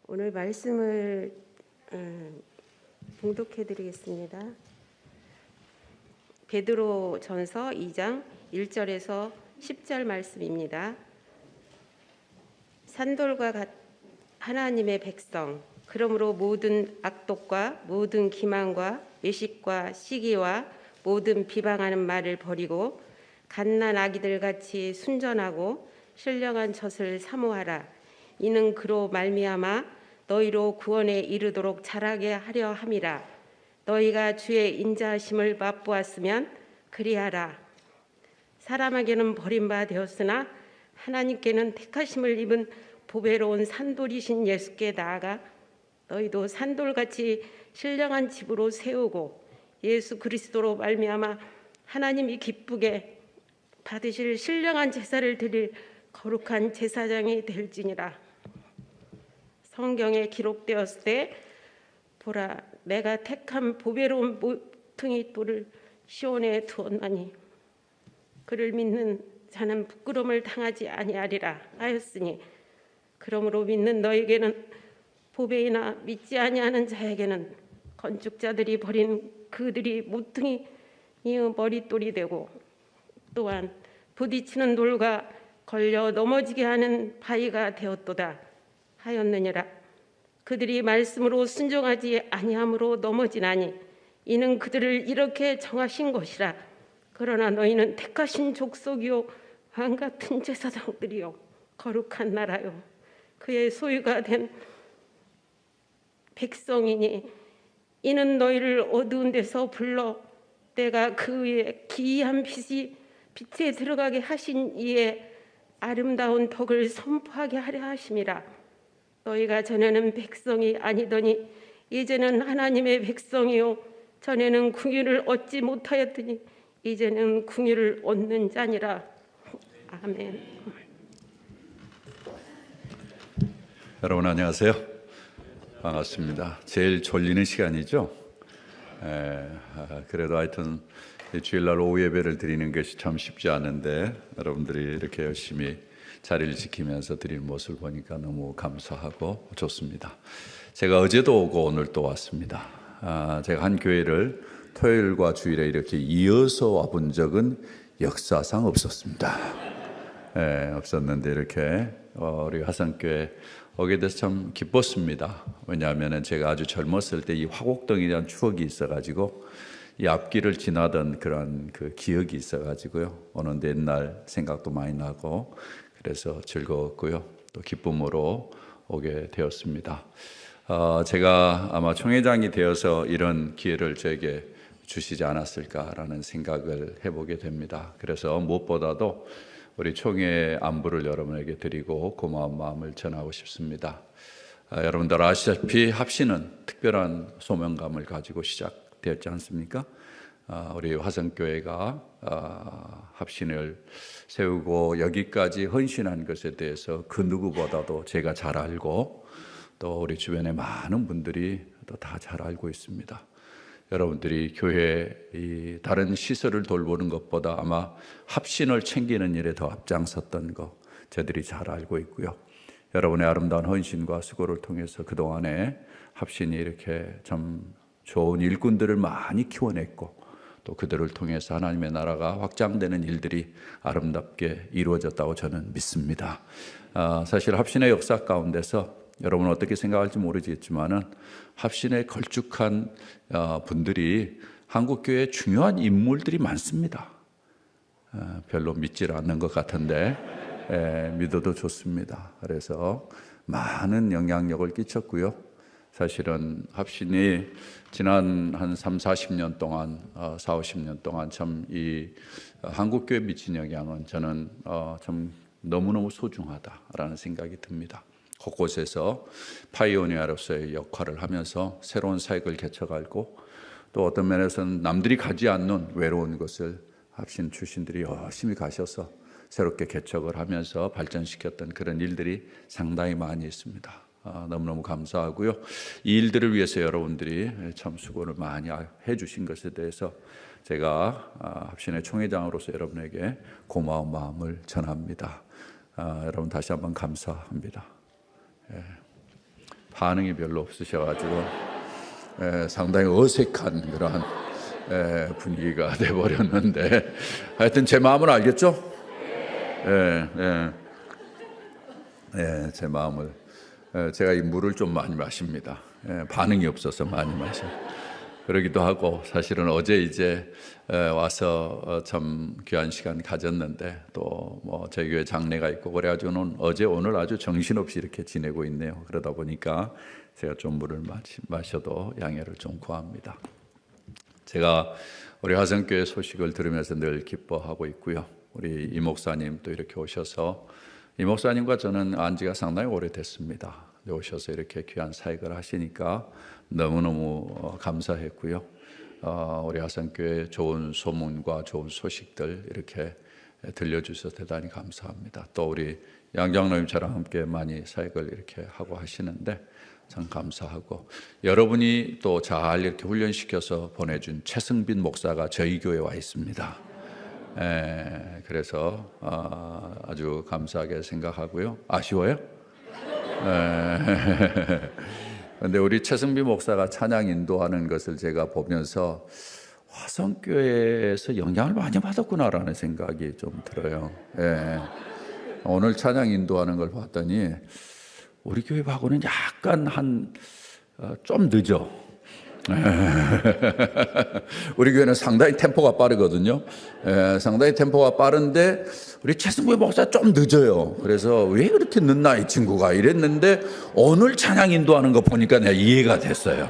오늘 말씀을 봉독해 드리겠습니다. 베드로전서 2장 1절에서 10절 말씀입니다. 산돌과 하나님의 백성, 그러므로 모든 악독과 모든 기만과 외식과 시기와 모든 비방하는 말을 버리고 갓난 아기들 같이 순전하고 신령한 젖을 사모하라. 이는 그로 말미암아 너희로 구원에 이르도록 자라게 하려 함이라. 너희가 주의 인자하심을 맛보았으면 그리하라. 사람에게는 버림받아 되었으나 하나님께는 택하심을 입은 보배로운 산돌이신 예수께 나아가 너희도 산돌같이 신령한 집으로 세우고 예수 그리스도로 말미암아 하나님이 기쁘게 받으실 신령한 제사를 드릴 거룩한 제사장이 될지니라. 성경에 기록되었을 때 보라, 내가 택한 보배로운 모퉁이 돌을 시온에 두었나니 그를 믿는 자는 부끄러움을 당하지 아니하리라 하였으니, 그러므로 믿는 너에게는 보배이나 믿지 아니하는 자에게는 건축자들이 버린 그들이 모퉁이 이의 머릿돌이 되고 또한 부딪히는 돌과 걸려 넘어지게 하는 바위가 되었도다 하였느니라. 그들이 말씀으로 순종하지 아니함으로 넘어지나니 이는 그들을 이렇게 정하신 것이라. 그러나 너희는 택하신 족속이요 왕 같은 제사장들이요 거룩한 나라요 그의 소유가 된 백성이니 이는 너희를 어두운 데서 불러 때가 그 위에 기이한 빛에 들어가게 하신 이의 아름다운 덕을 선포하게 하려 하심이라. 너희가 전에는 백성이 아니더니 이제는 하나님의 백성이요 전에는 궁유를 얻지 못하였더니 이제는 궁유를 얻는 자니라. 아멘. 여러분 안녕하세요. 반갑습니다. 제일 졸리는 시간이죠. 그래도 하여튼 주일날 오후 예배를 드리는 것이 참 쉽지 않은데 여러분들이 이렇게 열심히 자리를 지키면서 드리는 모습을 보니까 너무 감사하고 좋습니다. 제가 어제도 오고 오늘 또 왔습니다. 제가 한 교회를 토요일과 주일에 이렇게 이어서 와본 적은 역사상 없었습니다. 없었는데 이렇게 우리 화성교회 오게 돼서 참 기뻤습니다. 왜냐하면 제가 아주 젊었을 때 이 화곡동이라는 추억이 있어가지고 이 앞길을 지나던 그런 그 기억이 있어가지고요. 오는데 옛날 생각도 많이 나고 그래서 즐거웠고요. 또 기쁨으로 오게 되었습니다. 제가 아마 총회장이 되어서 이런 기회를 저에게 주시지 않았을까라는 생각을 해보게 됩니다. 그래서 무엇보다도 우리 총회 안부를 여러분에게 드리고 고마운 마음을 전하고 싶습니다. 여러분들 아시다시피 합신은 특별한 소명감을 가지고 시작되었지 않습니까? 우리 화성교회가 합신을 세우고 여기까지 헌신한 것에 대해서 그 누구보다도 제가 잘 알고 또 우리 주변의 많은 분들이 또 다 잘 알고 있습니다. 여러분들이 교회 이 다른 시설을 돌보는 것보다 아마 합신을 챙기는 일에 더 앞장섰던 거 저들이 잘 알고 있고요. 여러분의 아름다운 헌신과 수고를 통해서 그동안에 합신이 이렇게 참 좋은 일꾼들을 많이 키워냈고 또 그들을 통해서 하나님의 나라가 확장되는 일들이 아름답게 이루어졌다고 저는 믿습니다. 사실 합신의 역사 가운데서 여러분 어떻게 생각할지 모르겠지만은 합신에 걸쭉한 분들이 한국교회에 중요한 인물들이 많습니다. 별로 믿질 않는 것 같은데 믿어도 좋습니다. 그래서 많은 영향력을 끼쳤고요. 사실은 합신이 지난 한 3, 40년 동안 4, 50년 동안 참 이 한국교회에 미친 영향은 저는 참 너무너무 소중하다라는 생각이 듭니다. 곳곳에서 파이오니아로서의 역할을 하면서 새로운 사역을 개척하고 또 어떤 면에서는 남들이 가지 않는 외로운 것을 합신 출신들이 열심히 가셔서 새롭게 개척을 하면서 발전시켰던 그런 일들이 상당히 많이 있습니다. 너무너무 감사하고요. 이 일들을 위해서 여러분들이 참 수고를 많이 해주신 것에 대해서 제가 합신의 총회장으로서 여러분에게 고마운 마음을 전합니다. 여러분 다시 한번 감사합니다. 반응이 별로 없으셔가지고 상당히 어색한 그러한 분위기가 돼버렸는데 하여튼 제 마음을 알겠죠? 제 마음을 제가 이 물을 좀 많이 마십니다. 반응이 없어서 많이 마셔요. 그러기도 하고 사실은 어제 이제 와서 참 귀한 시간 가졌는데 또 뭐 저희 교회 장례가 있고 그래가지고는 어제 오늘 아주 정신없이 이렇게 지내고 있네요. 그러다 보니까 제가 좀 물을 마셔도 양해를 좀 구합니다. 제가 우리 화성교회 소식을 들으면서 늘 기뻐하고 있고요. 우리 이 목사님 또 이렇게 오셔서 이 목사님과 저는 안 지가 상당히 오래됐습니다. 오셔서 이렇게 귀한 사역을 하시니까 너무너무 감사했고요. 우리 화성교회 좋은 소문과 좋은 소식들 이렇게 들려주셔서 대단히 감사합니다. 또 우리 양장로님처럼 함께 많이 사역을 이렇게 하고 하시는데 참 감사하고 여러분이 또 잘 이렇게 훈련시켜서 보내준 최승빈 목사가 저희 교회에 와 있습니다. 그래서 아주 감사하게 생각하고요. 아쉬워요? 그런데 우리 최승빈 목사가 찬양 인도하는 것을 제가 보면서 화성교회에서 영향을 많이 받았구나라는 생각이 좀 들어요. 오늘 찬양 인도하는 걸 봤더니 우리 교회하고는 약간 좀 늦어. 우리 교회는 상당히 템포가 빠르거든요. 상당히 템포가 빠른데 우리 최승구 목사 좀 늦어요. 그래서 왜 그렇게 늦나 이 친구가 이랬는데 오늘 찬양 인도하는 거 보니까 내가 이해가 됐어요.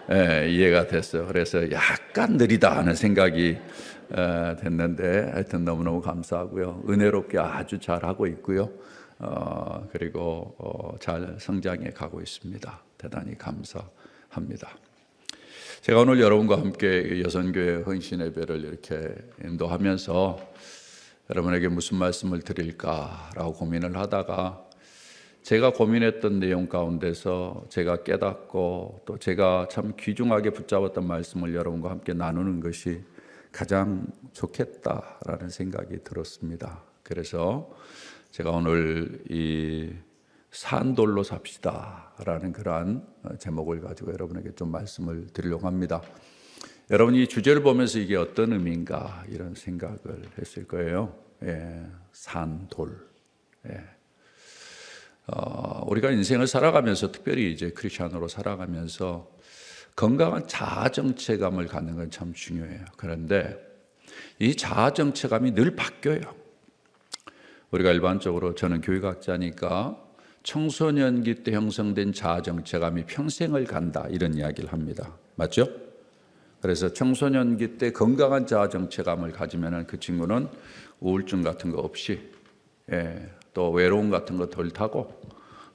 이해가 됐어요. 그래서 약간 느리다 하는 생각이 됐는데 하여튼 너무너무 감사하고요. 은혜롭게 아주 잘하고 있고요. 그리고 잘 성장해 가고 있습니다. 대단히 감사합니다. 제가 오늘 여러분과 함께 여선교회 헌신 예배를 이렇게 인도하면서 여러분에게 무슨 말씀을 드릴까라고 고민을 하다가 제가 고민했던 내용 가운데서 제가 깨닫고 또 제가 참 귀중하게 붙잡았던 말씀을 여러분과 함께 나누는 것이 가장 좋겠다라는 생각이 들었습니다. 그래서 제가 오늘 이 산돌로 삽시다라는 그러한 제목을 가지고 여러분에게 좀 말씀을 드리려고 합니다. 여러분이 이 주제를 보면서 이게 어떤 의미인가 이런 생각을 했을 거예요. 산돌. 우리가 인생을 살아가면서 특별히 이제 크리스천으로 살아가면서 건강한 자아 정체감을 갖는 건 참 중요해요. 그런데 이 자아 정체감이 늘 바뀌어요. 우리가 일반적으로 저는 교육학자니까 청소년기 때 형성된 자아 정체감이 평생을 간다 이런 이야기를 합니다. 맞죠? 그래서 청소년기 때 건강한 자아 정체감을 가지면 그 친구는 우울증 같은 거 없이 또 외로움 같은 거 덜 타고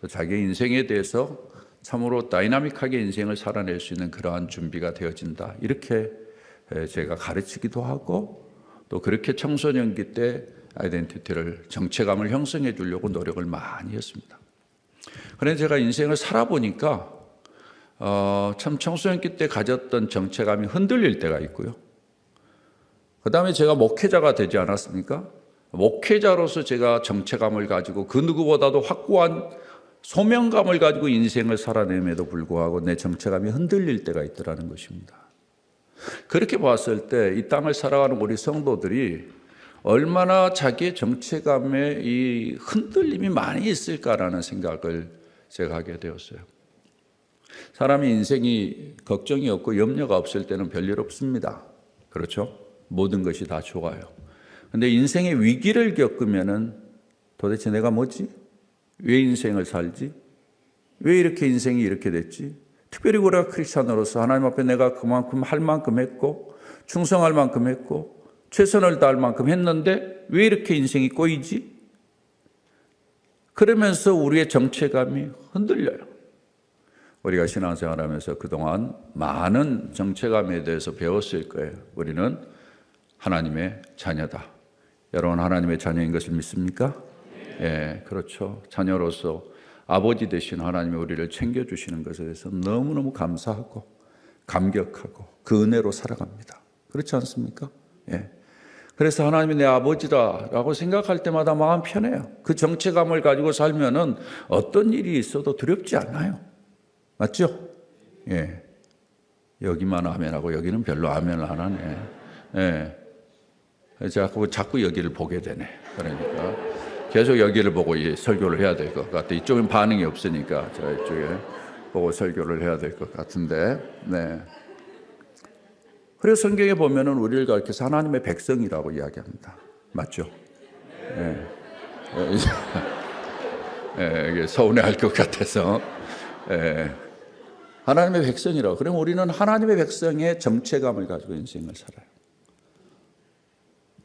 자기 인생에 대해서 참으로 다이나믹하게 인생을 살아낼 수 있는 그러한 준비가 되어진다. 이렇게 제가 가르치기도 하고 또 그렇게 청소년기 때 아이덴티티를 정체감을 형성해 주려고 노력을 많이 했습니다. 그런데 제가 인생을 살아보니까 참 청소년기 때 가졌던 정체감이 흔들릴 때가 있고요. 그 다음에 제가 목회자가 되지 않았습니까? 목회자로서 제가 정체감을 가지고 그 누구보다도 확고한 소명감을 가지고 인생을 살아냄에도 불구하고 내 정체감이 흔들릴 때가 있더라는 것입니다. 그렇게 봤을 때 이 땅을 살아가는 우리 성도들이 얼마나 자기의 정체감에 이 흔들림이 많이 있을까라는 생각을 제가 하게 되었어요. 사람이 인생이 걱정이 없고 염려가 없을 때는 별일 없습니다. 그렇죠? 모든 것이 다 좋아요. 근데 인생의 위기를 겪으면은 도대체 내가 뭐지? 왜 인생을 살지? 왜 이렇게 인생이 이렇게 됐지? 특별히 우리가 크리스찬으로서 하나님 앞에 내가 그만큼 할 만큼 했고 충성할 만큼 했고 최선을 다할 만큼 했는데 왜 이렇게 인생이 꼬이지? 그러면서 우리의 정체감이 흔들려요. 우리가 신앙생활하면서 그동안 많은 정체감에 대해서 배웠을 거예요. 우리는 하나님의 자녀다. 여러분 하나님의 자녀인 것을 믿습니까? 그렇죠. 자녀로서 아버지 되신 하나님이 우리를 챙겨주시는 것에 대해서 너무너무 감사하고 감격하고 그 은혜로 살아갑니다. 그렇지 않습니까? 그래서 하나님이 내 아버지다라고 생각할 때마다 마음 편해요. 그 정체감을 가지고 살면은 어떤 일이 있어도 두렵지 않아요. 맞죠? 예. 여기만 아멘하고 여기는 별로 아멘을 안 하네. 예. 자꾸 여기를 보게 되네. 그러니까 계속 여기를 보고 이 설교를 해야 될 것 같아. 이쪽은 반응이 없으니까 저 이쪽에 보고 설교를 해야 될 것 같은데. 네. 그래서 성경에 보면은 우리를 가르쳐서 하나님의 백성이라고 이야기합니다. 맞죠? 예. 이게 서운해할 것 같아서. 예. 하나님의 백성이라고. 그럼 우리는 하나님의 백성의 정체감을 가지고 인생을 살아요.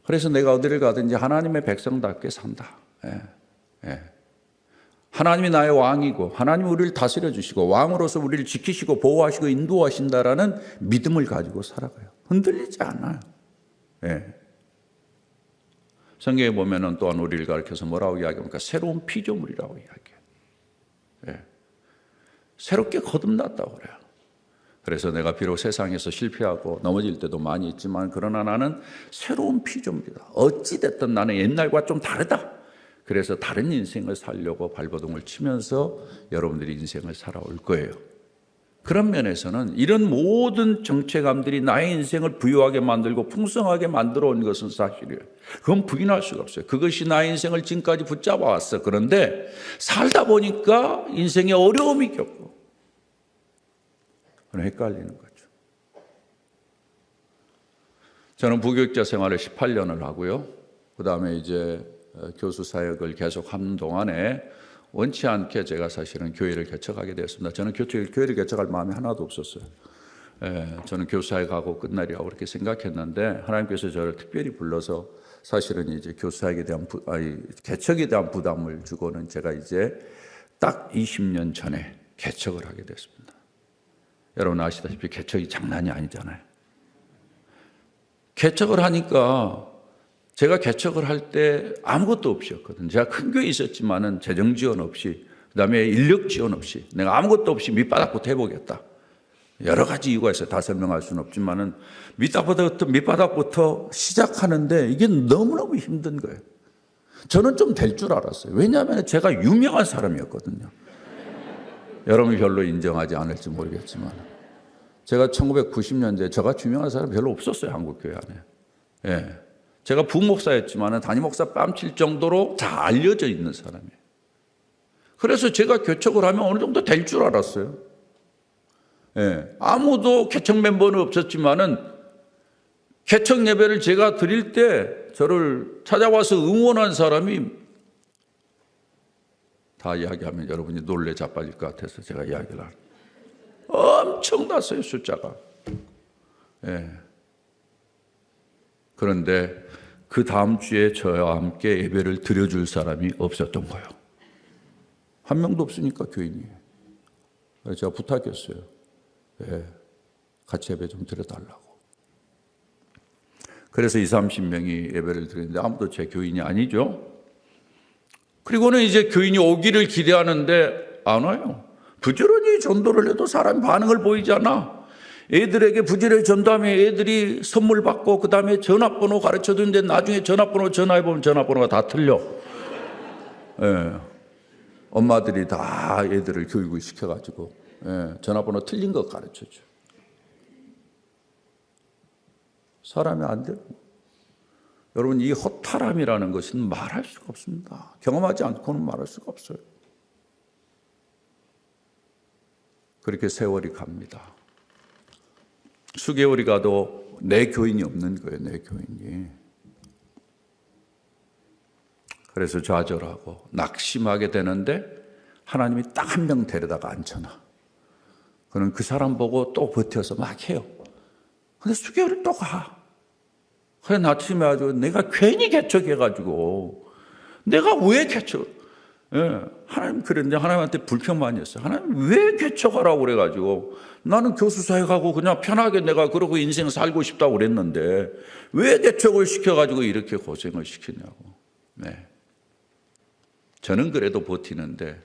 그래서 내가 어디를 가든지 하나님의 백성답게 산다. 하나님이 나의 왕이고 하나님이 우리를 다스려 주시고 왕으로서 우리를 지키시고 보호하시고 인도하신다라는 믿음을 가지고 살아가요. 흔들리지 않아요. 성경에 보면은 또한 우리를 가르쳐서 뭐라고 이야기합니까? 새로운 피조물이라고 이야기해요. 새롭게 거듭났다고 그래요. 그래서 내가 비록 세상에서 실패하고 넘어질 때도 많이 있지만 그러나 나는 새로운 피조물이다. 어찌됐든 나는 옛날과 좀 다르다. 그래서 다른 인생을 살려고 발버둥을 치면서 여러분들이 인생을 살아올 거예요. 그런 면에서는 이런 모든 정체감들이 나의 인생을 부유하게 만들고 풍성하게 만들어 온 것은 사실이에요. 그건 부인할 수가 없어요. 그것이 나의 인생을 지금까지 붙잡아 왔어. 그런데 살다 보니까 인생에 어려움이 겪고 헷갈리는 거죠. 저는 부교육자 생활을 18년을 하고요. 그 다음에 이제 교수 사역을 계속 하는 동안에 원치 않게 제가 사실은 교회를 개척하게 되었습니다. 저는 교회를 개척할 마음이 하나도 없었어요. 저는 교수 사역하고 끝날이라고 그렇게 생각했는데 하나님께서 저를 특별히 불러서 사실은 이제 교수 사역에 대한 개척에 대한 부담을 주고는 제가 이제 딱 20년 전에 개척을 하게 됐습니다. 여러분 아시다시피 개척이 장난이 아니잖아요. 개척을 하니까 제가 개척을 할 때 아무것도 없었거든요. 제가 큰 교회에 있었지만은 재정 지원 없이, 그다음에 인력 지원 없이, 내가 아무것도 없이 밑바닥부터 해보겠다. 여러 가지 이유가 있어요. 다 설명할 수는 없지만은 밑바닥부터 시작하는데 이게 너무너무 힘든 거예요. 저는 좀 될 줄 알았어요. 왜냐하면 제가 유명한 사람이었거든요. 여러분이 별로 인정하지 않을지 모르겠지만 제가 1990년대에 저같이 유명한 사람이 별로 없었어요. 한국교회 안에. 제가 부목사였지만 담임 목사 뺨칠 정도로 다 알려져 있는 사람이에요. 그래서 제가 개척을 하면 어느 정도 될 줄 알았어요. 아무도 개척 멤버는 없었지만은 개척 예배를 제가 드릴 때 저를 찾아와서 응원한 사람이 다 이야기하면 여러분이 놀래 자빠질 것 같아서 제가 이야기를 합니다. 엄청났어요, 숫자가. 그런데 그 다음 주에 저와 함께 예배를 드려줄 사람이 없었던 거예요. 한 명도 없으니까 교인이. 그래서 제가 부탁했어요. 같이 예배 좀 드려달라고. 그래서 20-30명이 예배를 드리는데 아무도 제 교인이 아니죠. 그리고는 이제 교인이 오기를 기대하는데 안 와요. 부지런히 전도를 해도 사람이 반응을 보이지 않아. 애들에게 부지런히 전도하면 애들이 선물 받고 그 다음에 전화번호 가르쳐 주는데 나중에 전화번호 전화해보면 전화번호가 다 틀려. 엄마들이 다 애들을 교육을 시켜가지고 전화번호 틀린 거 가르쳐줘. 사람이 안 돼요. 여러분 이 허탈함이라는 것은 말할 수가 없습니다. 경험하지 않고는 말할 수가 없어요. 그렇게 세월이 갑니다. 수개월이 가도 내 교인이 없는 거예요. 내 교인이. 그래서 좌절하고 낙심하게 되는데 하나님이 딱 한 명 데려다가 앉혀놔. 그는 그 사람 보고 또 버텨서 막 해요. 근데 수개월이 또 가. 그래 나침에 아주 내가 괜히 개척해가지고 내가 왜 개척? 하나님 그랬는데 하나님한테 불평 많이 했어요. 하나님 왜 개척하라고 그래가지고 나는 교수 사역하고 그냥 편하게 내가 그러고 인생 살고 싶다고 그랬는데 왜 개척을 시켜가지고 이렇게 고생을 시키냐고. 저는 그래도 버티는데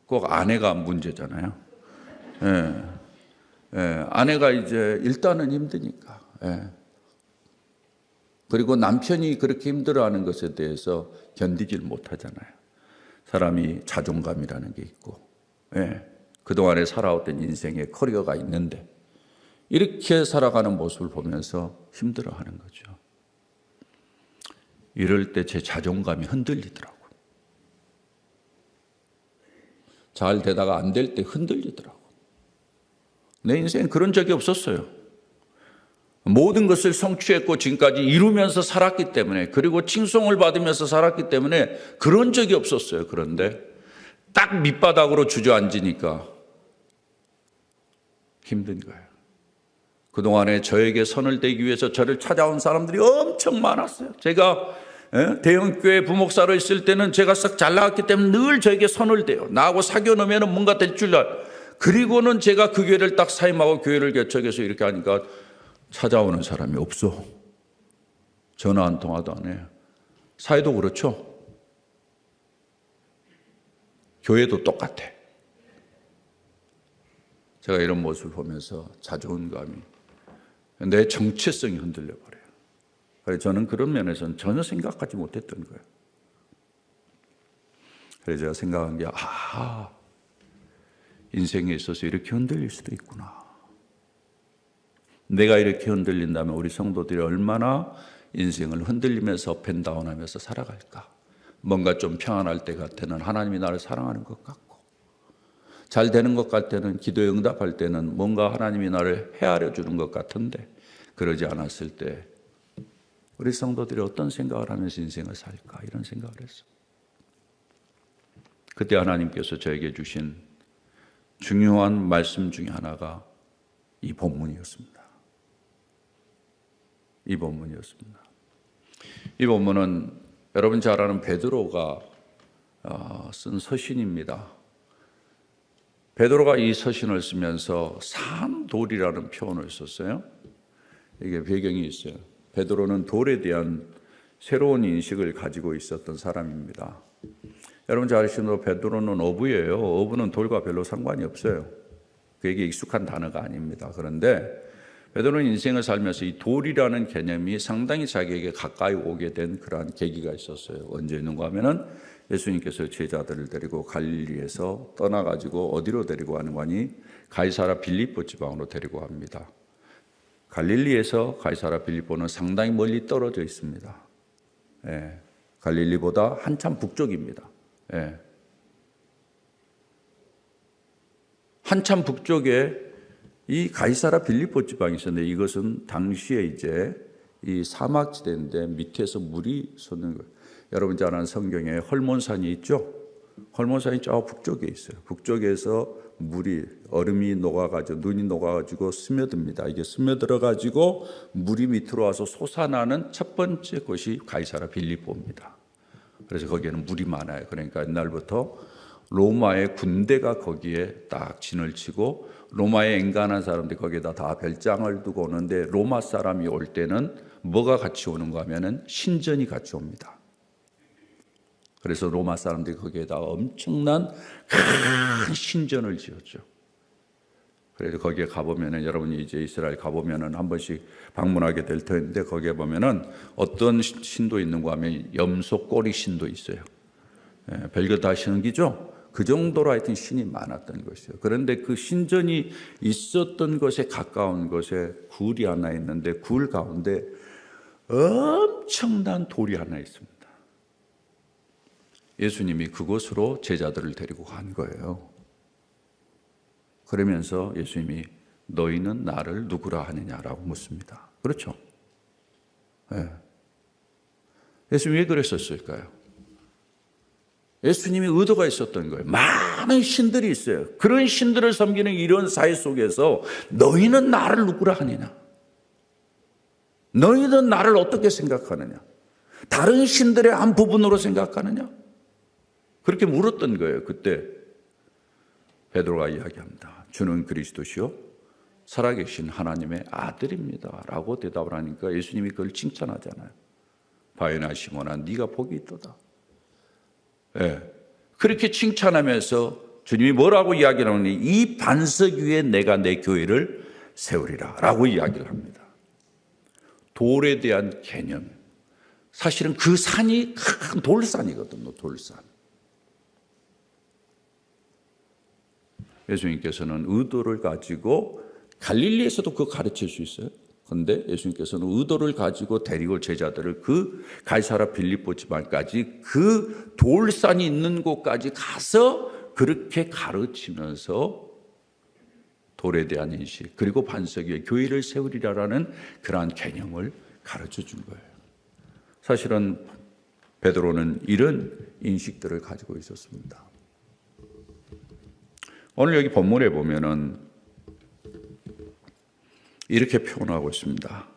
꼭 아내가 문제잖아요. 아내가 이제 일단은 힘드니까. 그리고 남편이 그렇게 힘들어하는 것에 대해서 견디질 못하잖아요. 사람이 자존감이라는 게 있고 그동안에 살아왔던 인생의 커리어가 있는데 이렇게 살아가는 모습을 보면서 힘들어하는 거죠. 이럴 때 제 자존감이 흔들리더라고요. 잘 되다가 안 될 때 흔들리더라고요. 내 인생엔 그런 적이 없었어요. 모든 것을 성취했고 지금까지 이루면서 살았기 때문에, 그리고 칭송을 받으면서 살았기 때문에 그런 적이 없었어요. 그런데 딱 밑바닥으로 주저앉으니까 힘든 거예요. 그동안에 저에게 선을 대기 위해서 저를 찾아온 사람들이 엄청 많았어요. 제가 대형교회 부목사로 있을 때는 제가 싹 잘 나갔기 때문에 늘 저에게 선을 대요. 나하고 사귀어 놓으면 뭔가 될 줄 알아요. 그리고는 제가 그 교회를 딱 사임하고 교회를 개척해서 이렇게 하니까 찾아오는 사람이 없어. 전화 한 통화도 안 해요. 사회도 그렇죠. 교회도 똑같아. 제가 이런 모습을 보면서 자존감이, 내 정체성이 흔들려 버려요. 그래서 저는 그런 면에서는 전혀 생각하지 못했던 거예요. 그래서 제가 생각한 게, 인생에 있어서 이렇게 흔들릴 수도 있구나. 내가 이렇게 흔들린다면 우리 성도들이 얼마나 인생을 흔들리면서 업앤다운하면서 살아갈까. 뭔가 좀 평안할 때 같아는 하나님이 나를 사랑하는 것 같고, 잘 되는 것 같을 때는, 기도에 응답할 때는 뭔가 하나님이 나를 헤아려 주는 것 같은데, 그러지 않았을 때 우리 성도들이 어떤 생각을 하면서 인생을 살까, 이런 생각을 했어요. 그때 하나님께서 저에게 주신 중요한 말씀 중에 하나가 이 본문이었습니다. 이 본문이었습니다. 이 본문은 여러분 잘 아는 베드로가 쓴 서신입니다. 베드로가 이 서신을 쓰면서 산돌이라는 표현을 썼어요. 이게 배경이 있어요. 베드로는 돌에 대한 새로운 인식을 가지고 있었던 사람입니다. 여러분 잘 아시는 대로 베드로는 어부예요. 어부는 돌과 별로 상관이 없어요. 그에게 익숙한 단어가 아닙니다. 그런데 베드로는 인생을 살면서 이 돌이라는 개념이 상당히 자기에게 가까이 오게 된 그러한 계기가 있었어요. 언제였는가 하면은 예수님께서 제자들을 데리고 갈릴리에서 떠나가지고 어디로 데리고 가는 거니? 가이사라 빌립보 지방으로 데리고 갑니다. 갈릴리에서 가이사라 빌립보는 상당히 멀리 떨어져 있습니다. 갈릴리보다 한참 북쪽입니다. 한참 북쪽에 이 가이사라 빌립보 지방이 있었는데, 이것은 당시에 이제 이 사막지대인데 밑에서 물이 솟는 거예요. 여러분 잘 아는 성경에 헐몬산이 있죠? 헐몬산이 저 북쪽에 있어요. 북쪽에서 물이, 얼음이 녹아가지고, 눈이 녹아가지고 스며듭니다. 이게 스며들어가지고 물이 밑으로 와서 솟아나는 첫 번째 곳이 가이사라 빌립보입니다. 그래서 거기에는 물이 많아요. 그러니까 옛날부터 로마의 군대가 거기에 딱 진을 치고, 로마의 엔간한 사람들이 거기에다 다 별장을 두고 오는데, 로마 사람이 올 때는 뭐가 같이 오는가 하면은 신전이 같이 옵니다. 그래서 로마 사람들이 거기에다 엄청난 큰 신전을 지었죠. 그래서 거기에 가보면은, 여러분이 이제 이스라엘 가보면은 한 번씩 방문하게 될 텐데, 거기에 보면은 어떤 신도 있는가 하면 염소 꼬리 신도 있어요. 별것 다 하시는 기죠? 그 정도로 하여튼 신이 많았던 것이요. 그런데 그 신전이 있었던 곳에 가까운 곳에 굴이 하나 있는데, 굴 가운데 엄청난 돌이 하나 있습니다. 예수님이 그곳으로 제자들을 데리고 간 거예요. 그러면서 예수님이 너희는 나를 누구라 하느냐라고 묻습니다. 그렇죠? 예수님이 왜 그랬었을까요? 예수님이 의도가 있었던 거예요. 많은 신들이 있어요. 그런 신들을 섬기는 이런 사회 속에서 너희는 나를 누구라 하느냐? 너희는 나를 어떻게 생각하느냐? 다른 신들의 한 부분으로 생각하느냐? 그렇게 물었던 거예요. 그때 베드로가 이야기합니다. 주는 그리스도시요 살아계신 하나님의 아들입니다 라고 대답을 하니까 예수님이 그걸 칭찬하잖아요. 바요나 시몬아 네가 복이 있도다. 그렇게 칭찬하면서 주님이 뭐라고 이야기를 하느니 이 반석 위에 내가 내 교회를 세우리라 라고 이야기를 합니다. 돌에 대한 개념, 사실은 그 산이 큰 돌산이거든요. 돌산. 예수님께서는 의도를 가지고 갈릴리에서도 그거 가르칠 수 있어요. 그런데 예수님께서는 의도를 가지고 데리고 제자들을 그 가이사랴 빌립보 지방까지 그 돌산이 있는 곳까지 가서 그렇게 가르치면서 돌에 대한 인식 그리고 반석 위에 교회를 세우리라라는 그러한 개념을 가르쳐 준 거예요. 사실은 베드로는 이런 인식들을 가지고 있었습니다. 오늘 여기 본문에 보면은 이렇게 표현하고 있습니다.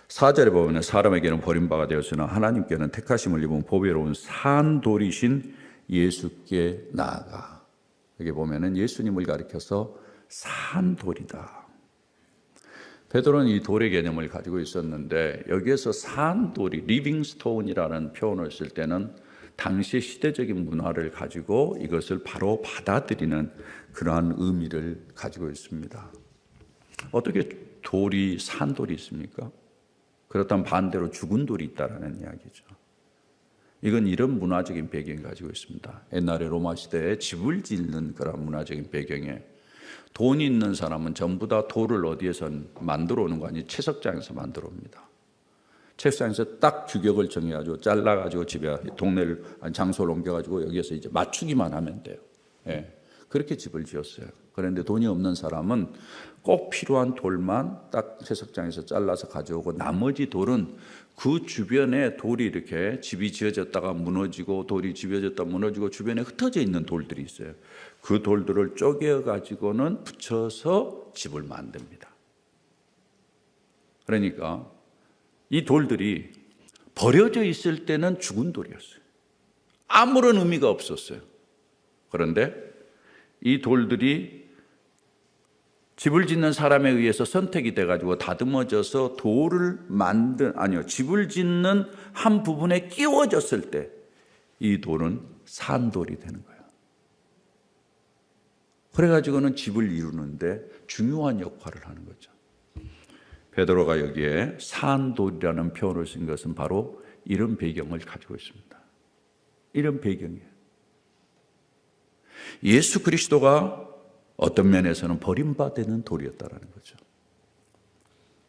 4절에 보면 사람에게는 버림바가 되었으나 하나님께는 택하심을 입은 보배로운 산돌이신 예수께 나아가. 여기 보면은 예수님을 가리켜서 산돌이다. 베드로는 이 돌의 개념을 가지고 있었는데 여기에서 산돌이 리빙스톤이라는 표현을 쓸 때는 당시 시대적인 문화를 가지고 이것을 바로 받아들이는 그러한 의미를 가지고 있습니다. 어떻게 돌이 산돌이 있습니까? 그렇다면 반대로 죽은 돌이 있다라는 이야기죠. 이건 이런 문화적인 배경을 가지고 있습니다. 옛날에 로마 시대에 집을 짓는 그런 문화적인 배경에 돈이 있는 사람은 전부 다 돌을 어디에서 만들어 오는 거 아니에요? 채석장에서 만들어 옵니다. 채석장에서 딱 규격을 정해가지고 잘라가지고 집에 동네를 장소를 옮겨가지고 여기에서 이제 맞추기만 하면 돼요. 예. 그렇게 집을 지었어요. 그런데 돈이 없는 사람은 꼭 필요한 돌만 딱 채석장에서 잘라서 가져오고 나머지 돌은 그 주변에 돌이 이렇게 집이 지어졌다가 무너지고 돌이 지어졌다가 무너지고 주변에 흩어져 있는 돌들이 있어요. 그 돌들을 쪼개 가지고는 붙여서 집을 만듭니다. 그러니까 이 돌들이 버려져 있을 때는 죽은 돌이었어요. 아무런 의미가 없었어요. 그런데 이 돌들이 집을 짓는 사람에 의해서 선택이 돼가지고 다듬어져서 집을 짓는 한 부분에 끼워졌을 때 이 돌은 산돌이 되는 거예요. 그래가지고는 집을 이루는데 중요한 역할을 하는 거죠. 베드로가 여기에 산돌이라는 표현을 쓴 것은 바로 이런 배경을 가지고 있습니다. 이런 배경이에요. 예수 그리스도가 어떤 면에서는 버림받는 돌이었다라는 거죠.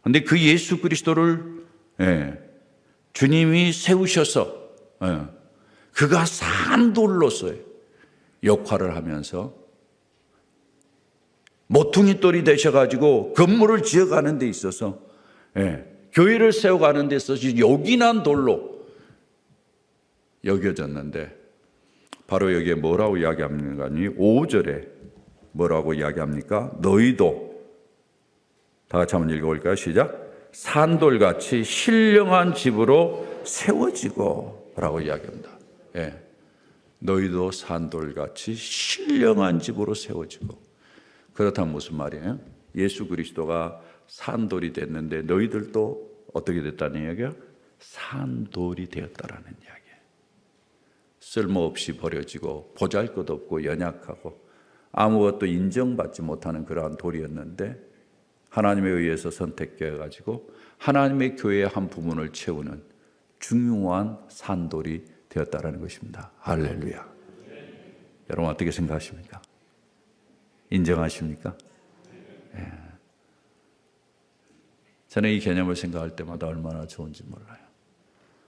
그런데 그 예수 그리스도를 주님이 세우셔서 그가 산돌로서의 역할을 하면서 모퉁이 돌이 되셔가지고 건물을 지어가는 데 있어서 교회를 세워가는 데 있어서 요긴한 돌로 여겨졌는데 바로 여기에 뭐라고 이야기합니까? 5절에 뭐라고 이야기합니까? 너희도 다 같이 한번 읽어볼까요? 시작. 산돌같이 신령한 집으로 세워지고 라고 이야기합니다. 너희도 산돌같이 신령한 집으로 세워지고. 그렇다면 무슨 말이에요? 예수 그리스도가 산돌이 됐는데 너희들도 어떻게 됐다는 이야기야? 산돌이 되었다라는 이야기예요. 쓸모없이 버려지고 보잘것없고 연약하고 아무것도 인정받지 못하는 그러한 돌이었는데 하나님에 의해서 선택되어가지고 하나님의 교회의 한 부분을 채우는 중요한 산돌이 되었다라는 것입니다. 할렐루야. 여러분 어떻게 생각하십니까? 인정하십니까? 저는 이 개념을 생각할 때마다 얼마나 좋은지 몰라요.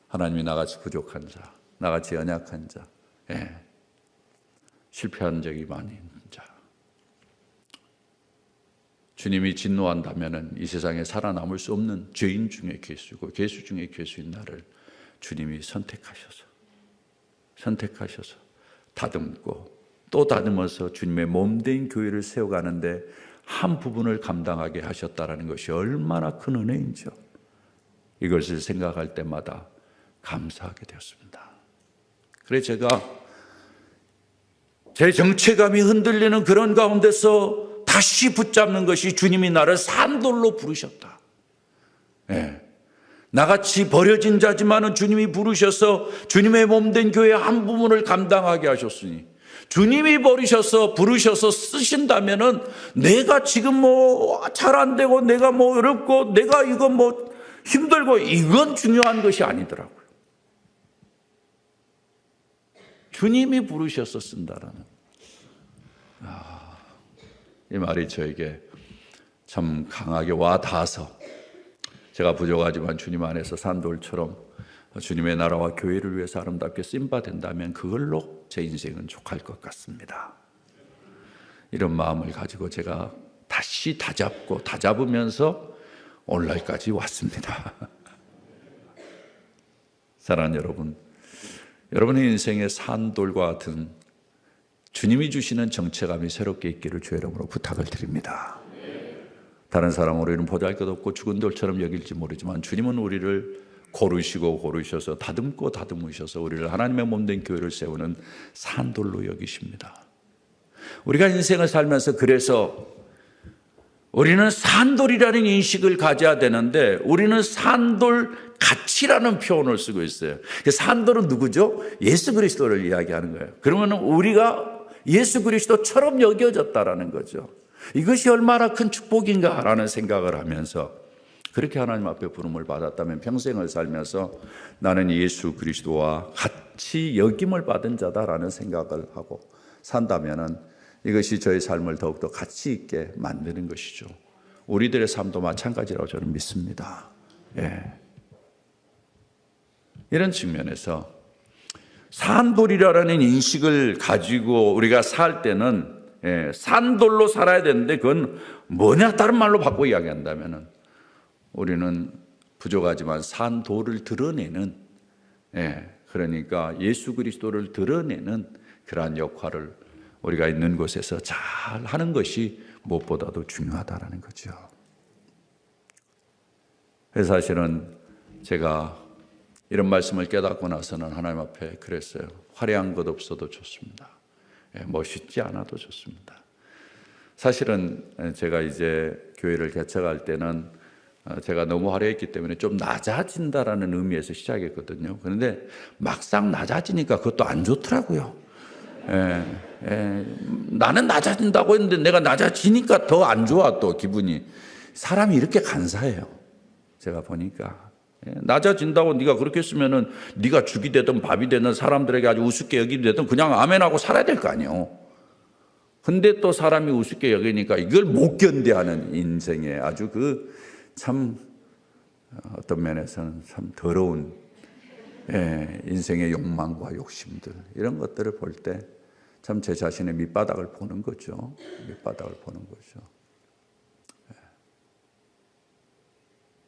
하나님이 나같이 부족한 자, 나같이 연약한 자, 실패한 적이 많은 자, 주님이 진노한다면 이 세상에 살아남을 수 없는 죄인 중에 괴수고 괴수 중에 괴수인 나를 주님이 선택하셔서 다듬고 또 다듬어서 주님의 몸된 교회를 세워가는데 한 부분을 감당하게 하셨다는 것이 얼마나 큰 은혜인지요. 이것을 생각할 때마다 감사하게 되었습니다. 그래서 제가 제 정체감이 흔들리는 그런 가운데서 다시 붙잡는 것이 주님이 나를 산돌로 부르셨다. 나같이 버려진 자지만은 주님이 부르셔서 주님의 몸된 교회의 한 부분을 감당하게 하셨으니 주님이 부르셔서 쓰신다면은 내가 지금 잘 안 되고 내가 어렵고 내가 이거 힘들고 이건 중요한 것이 아니더라고요. 주님이 부르셔서 쓴다라는. 이 말이 저에게 참 강하게 와 닿아서 제가 부족하지만 주님 안에서 산돌처럼 주님의 나라와 교회를 위해서 아름답게 쓰임받는다면 그걸로 제 인생은 족할 것 같습니다. 이런 마음을 가지고 제가 다시 다잡으면서 오늘날까지 왔습니다. 사랑하는 여러분, 여러분의 인생의 산돌과 같은 주님이 주시는 정체감이 새롭게 있기를 주의 이름으로 부탁을 드립니다. 다른 사람은 우리는 보잘것없고 죽은 돌처럼 여길지 모르지만 주님은 우리를 고르셔서 다듬으셔서 우리를 하나님의 몸된 교회를 세우는 산돌로 여기십니다. 우리가 인생을 살면서 그래서 우리는 산돌이라는 인식을 가져야 되는데 우리는 산돌 가치라는 표현을 쓰고 있어요. 산돌은 누구죠? 예수 그리스도를 이야기하는 거예요. 그러면 우리가 예수 그리스도처럼 여겨졌다라는 거죠. 이것이 얼마나 큰 축복인가라는 생각을 하면서 그렇게 하나님 앞에 부름을 받았다면 평생을 살면서 나는 예수 그리스도와 같이 여김을 받은 자다라는 생각을 하고 산다면은 이것이 저의 삶을 더욱더 가치 있게 만드는 것이죠. 우리들의 삶도 마찬가지라고 저는 믿습니다. 예. 이런 측면에서 산돌이라는 인식을 가지고 우리가 살 때는 산돌로 살아야 되는데 그건 뭐냐 다른 말로 바꿔 이야기한다면은 우리는 부족하지만 산돌을 드러내는 그러니까 예수 그리스도를 드러내는 그러한 역할을 우리가 있는 곳에서 잘 하는 것이 무엇보다도 중요하다는 거죠. 그래서 사실은 제가 이런 말씀을 깨닫고 나서는 하나님 앞에 그랬어요. 화려한 것 없어도 좋습니다. 멋있지 않아도 좋습니다. 사실은 제가 이제 교회를 개척할 때는 제가 너무 화려했기 때문에 좀 낮아진다라는 의미에서 시작했거든요. 그런데 막상 낮아지니까 그것도 안 좋더라고요. 나는 낮아진다고 했는데 내가 낮아지니까 더 안 좋아 또 기분이. 사람이 이렇게 간사해요. 제가 보니까. 낮아진다고 네가 그렇게 했으면은 네가 죽이 되든 밥이 되든 사람들에게 아주 우습게 여기게 되든 그냥 아멘하고 살아야 될 거 아니에요. 근데 또 사람이 우습게 여기니까 이걸 못 견뎌하는 인생에 아주 참 어떤 면에서는 참 더러운 인생의 욕망과 욕심들 이런 것들을 볼 때 참 제 자신의 밑바닥을 보는 거죠. 밑바닥을 보는 거죠.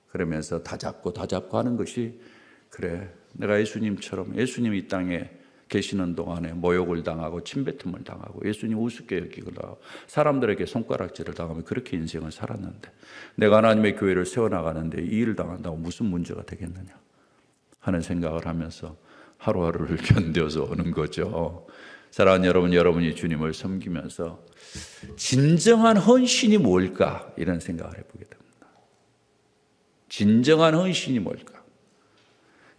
그러면서 다잡고 하는 것이 그래 내가 예수님처럼 예수님이 이 땅에 계시는 동안에 모욕을 당하고 침뱉음을 당하고 예수님 우습게 여기고 사람들에게 손가락질을 당하며 그렇게 인생을 살았는데 내가 하나님의 교회를 세워나가는데 이 일을 당한다고 무슨 문제가 되겠느냐 하는 생각을 하면서 하루하루를 견뎌서 오는 거죠. 사랑하는 여러분, 여러분이 주님을 섬기면서 진정한 헌신이 뭘까 이런 생각을 해보게 됩니다. 진정한 헌신이 뭘까?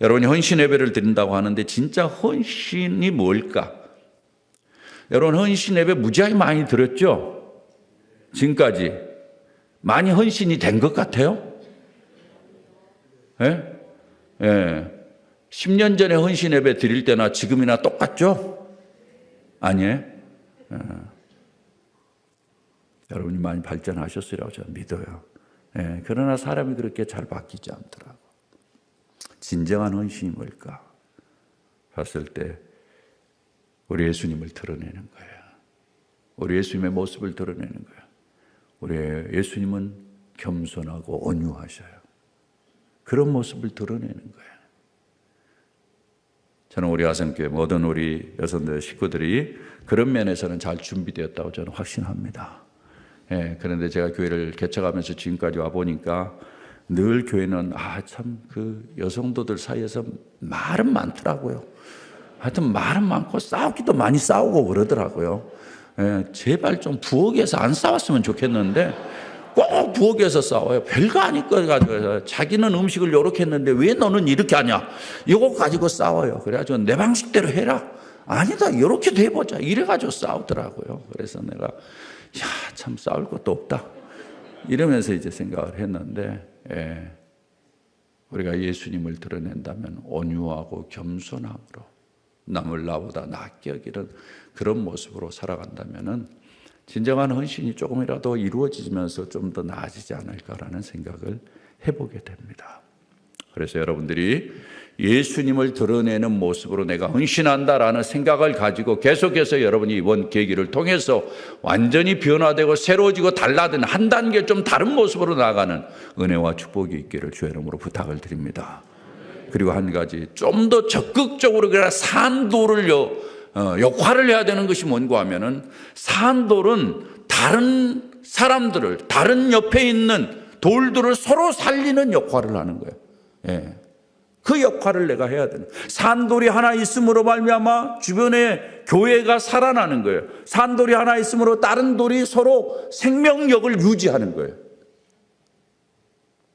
여러분이 헌신 예배를 드린다고 하는데 진짜 헌신이 뭘까? 여러분 헌신 예배 무지하게 많이 드렸죠? 지금까지 많이 헌신이 된 것 같아요? 예? 10년 전에 헌신 예배 드릴 때나 지금이나 똑같죠? 아니에요? 여러분이 많이 발전하셨으리라고 저는 믿어요. 그러나 사람이 그렇게 잘 바뀌지 않더라고. 진정한 헌신이 뭘까? 봤을 때 우리 예수님을 드러내는 거예요. 우리 예수님의 모습을 드러내는 거예요. 우리 예수님은 겸손하고 온유하셔요. 그런 모습을 드러내는 거예요. 저는 우리 아성교회 모든 우리 여성들 식구들이 그런 면에서는 잘 준비되었다고 저는 확신합니다. 그런데 제가 교회를 개척하면서 지금까지 와 보니까 늘 교회는 참 그 여성도들 사이에서 말은 많더라고요. 하여튼 말은 많고 싸우기도 많이 싸우고 그러더라고요. 제발 좀 부엌에서 안 싸웠으면 좋겠는데 꼭 부엌에서 싸워요. 별거 아닐 거 가지고 자기는 음식을 이렇게 했는데 왜 너는 이렇게 하냐 이거 가지고 싸워요. 그래가지고 내 방식대로 해라. 아니다 이렇게도 해보자 이래가지고 싸우더라고요. 그래서 내가 참 싸울 것도 없다 이러면서 이제 생각을 했는데 우리가 예수님을 드러낸다면 온유하고 겸손함으로 남을 나보다 낫게 여기는 그런 모습으로 살아간다면은 진정한 헌신이 조금이라도 이루어지면서 좀 더 나아지지 않을까라는 생각을 해보게 됩니다. 그래서 여러분들이 예수님을 드러내는 모습으로 내가 헌신한다라는 생각을 가지고 계속해서 여러분이 이번 계기를 통해서 완전히 변화되고 새로워지고 달라진 한 단계 좀 다른 모습으로 나아가는 은혜와 축복이 있기를 주의 이름으로 부탁을 드립니다. 그리고 한 가지, 좀 더 적극적으로 산돌을 역할을 해야 되는 것이 뭔가 하면은, 산돌은 다른 사람들을, 다른 옆에 있는 돌들을 서로 살리는 역할을 하는 거예요. 예. 그 역할을 내가 해야 되는. 산돌이 하나 있음으로 말미암아 주변에 교회가 살아나는 거예요. 산돌이 하나 있음으로 다른 돌이 서로 생명력을 유지하는 거예요.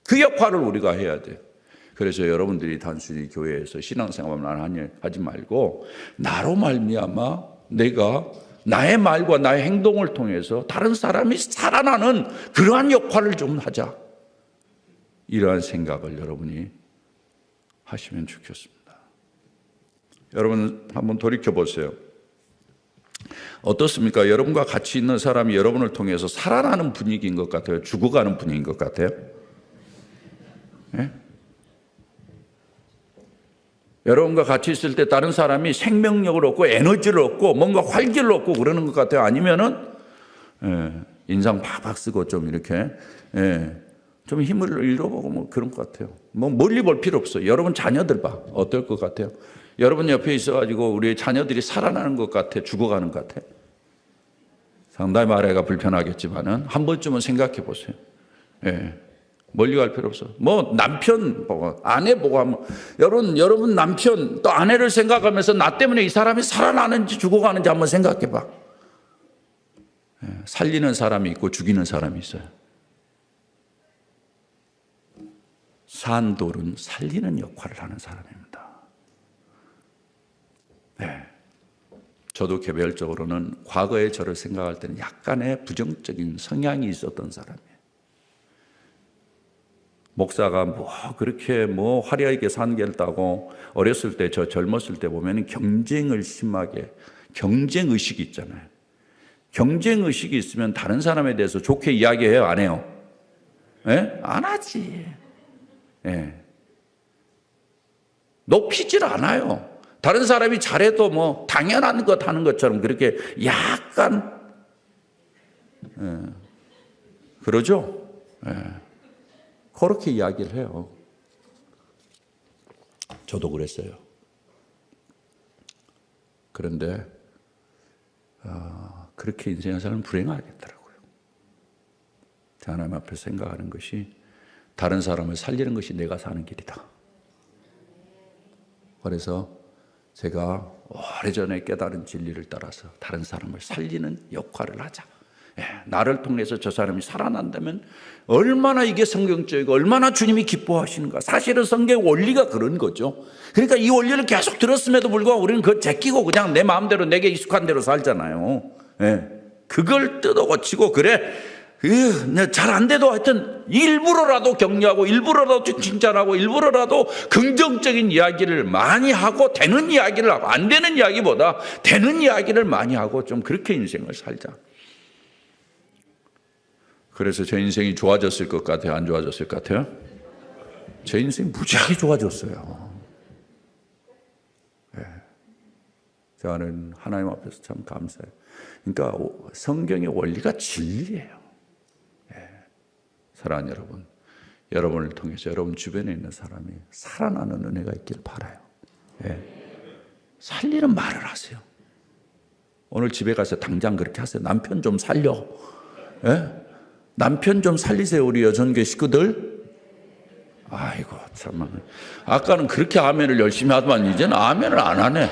그 역할을 우리가 해야 돼요. 그래서 여러분들이 단순히 교회에서 신앙생활만 하지 말고, 나로 말미암아 내가 나의 말과 나의 행동을 통해서 다른 사람이 살아나는 그러한 역할을 좀 하자. 이러한 생각을 여러분이 하시면 좋겠습니다. 여러분 한번 돌이켜 보세요. 어떻습니까? 여러분과 같이 있는 사람이 여러분을 통해서 살아나는 분위기인 것 같아요? 죽어가는 분위기인 것 같아요? 네? 여러분과 같이 있을 때 다른 사람이 생명력을 얻고 에너지를 얻고 뭔가 활기를 얻고 그러는 것 같아요? 아니면은 인상 팍팍 쓰고 좀 이렇게 좀 힘을 잃어보고 뭐 그런 것 같아요. 뭐 멀리 볼 필요 없어요. 여러분 자녀들 봐. 어떨 것 같아요? 여러분 옆에 있어가지고 우리 자녀들이 살아나는 것 같아? 죽어가는 것 같아? 상당히 말하기가 불편하겠지만은 한 번쯤은 생각해 보세요. 멀리 갈 필요 없어. 뭐 남편 보고 아내 보고 하면, 여러분 남편 또 아내를 생각하면서 나 때문에 이 사람이 살아나는지 죽어가는지 한번 생각해 봐. 살리는 사람이 있고 죽이는 사람이 있어요. 산돌은 살리는 역할을 하는 사람입니다. 저도 개별적으로는 과거에 저를 생각할 때는 약간의 부정적인 성향이 있었던 사람이에요. 목사가 그렇게 화려하게 산겠다고, 어렸을 때, 저 젊었을 때 보면 경쟁을 심하게, 경쟁의식이 있잖아요. 경쟁의식이 있으면 다른 사람에 대해서 좋게 이야기해요? 안 해요? 안 하지. 높이질 않아요. 다른 사람이 잘해도 당연한 것 하는 것처럼 그렇게 약간, 그러죠? 그렇게 이야기를 해요. 저도 그랬어요. 그런데 그렇게 인생을 살면 불행하겠더라고요. 하나님 앞에 생각하는 것이, 다른 사람을 살리는 것이 내가 사는 길이다. 그래서 제가 오래전에 깨달은 진리를 따라서 다른 사람을 살리는 역할을 하자. 나를 통해서 저 사람이 살아난다면 얼마나 이게 성경적이고 얼마나 주님이 기뻐하시는가. 사실은 성경의 원리가 그런 거죠. 그러니까 이 원리를 계속 들었음에도 불구하고 우리는 그걸 제끼고 그냥 내 마음대로 내게 익숙한 대로 살잖아요. 그걸 뜯어고치고, 그래 잘 안 돼도 하여튼 일부러라도 격려하고 일부러라도 칭찬하고 일부러라도 긍정적인 이야기를 많이 하고, 되는 이야기를 하고, 안 되는 이야기보다 되는 이야기를 많이 하고, 좀 그렇게 인생을 살자. 그래서 제 인생이 좋아졌을 것 같아요? 안 좋아졌을 것 같아요? 제 인생이 무지하게 좋아졌어요. 저는 하나님 앞에서 참 감사해요. 그러니까 성경의 원리가 진리예요. 사랑하는 여러분, 여러분을 통해서 여러분 주변에 있는 사람이 살아나는 은혜가 있기를 바라요. 살리는 말을 하세요. 오늘 집에 가서 당장 그렇게 하세요. 남편 좀 살려. 남편 좀 살리세요, 우리 여전계 식구들. 아이고 참나. 아까는 그렇게 아멘을 열심히 하더만 이제는 아멘을 안 하네.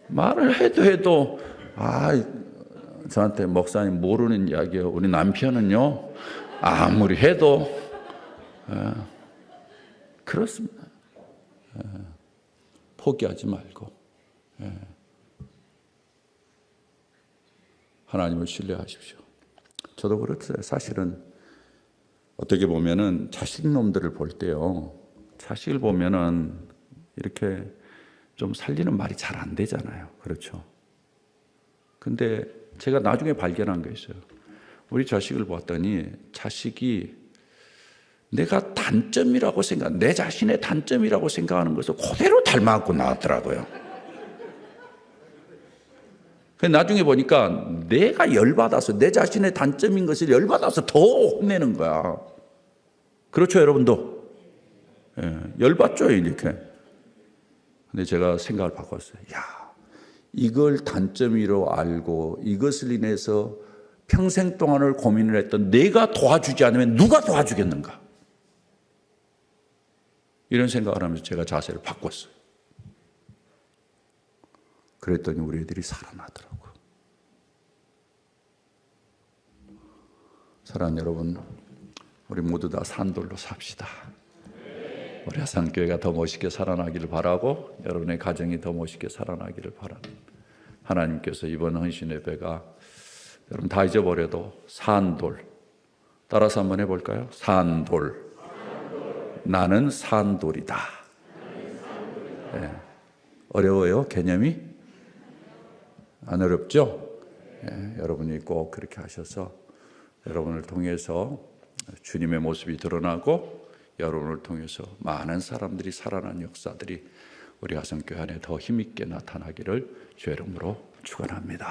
말을 해도 저한테 목사님 모르는 이야기예요. 우리 남편은요 아무리 해도 그렇습니다. 포기하지 말고 하나님을 신뢰하십시오. 저도 그렇어요. 사실은 어떻게 보면은 자식놈들을 볼 때요, 자식을 보면은 이렇게 좀 살리는 말이 잘 안 되잖아요. 그렇죠? 근데 제가 나중에 발견한 게 있어요. 우리 자식을 봤더니 자식이 내가 단점이라고 내 자신의 단점이라고 생각하는 것을 그대로 닮아갖고 나왔더라고요. 나중에 보니까 내가 열받아서 내 자신의 단점인 것을 열받아서 더 혼내는 거야. 그렇죠, 여러분도? 예, 열받죠, 이렇게. 근데 제가 생각을 바꿨어요. 야, 이걸 단점으로 알고 이것을 인해서 평생 동안을 고민을 했던 내가 도와주지 않으면 누가 도와주겠는가? 이런 생각을 하면서 제가 자세를 바꿨어요. 그랬더니 우리 애들이 살아나더라고요. 사랑하는 여러분, 우리 모두 다 산돌로 삽시다. 우리 하산교회가 더 멋있게 살아나기를 바라고 여러분의 가정이 더 멋있게 살아나기를 바랍니다. 하나님께서 이번 헌신 예배가 여러분 다 잊어버려도 산돌, 따라서 한번 해볼까요? 산돌. 나는 산돌이다. 네. 어려워요? 개념이? 안 어렵죠? 네. 여러분이 꼭 그렇게 하셔서 여러분을 통해서 주님의 모습이 드러나고 여러분을 통해서 많은 사람들이 살아난 역사들이 우리 하성교회 안에 더 힘있게 나타나기를 주의 이름으로 축원합니다.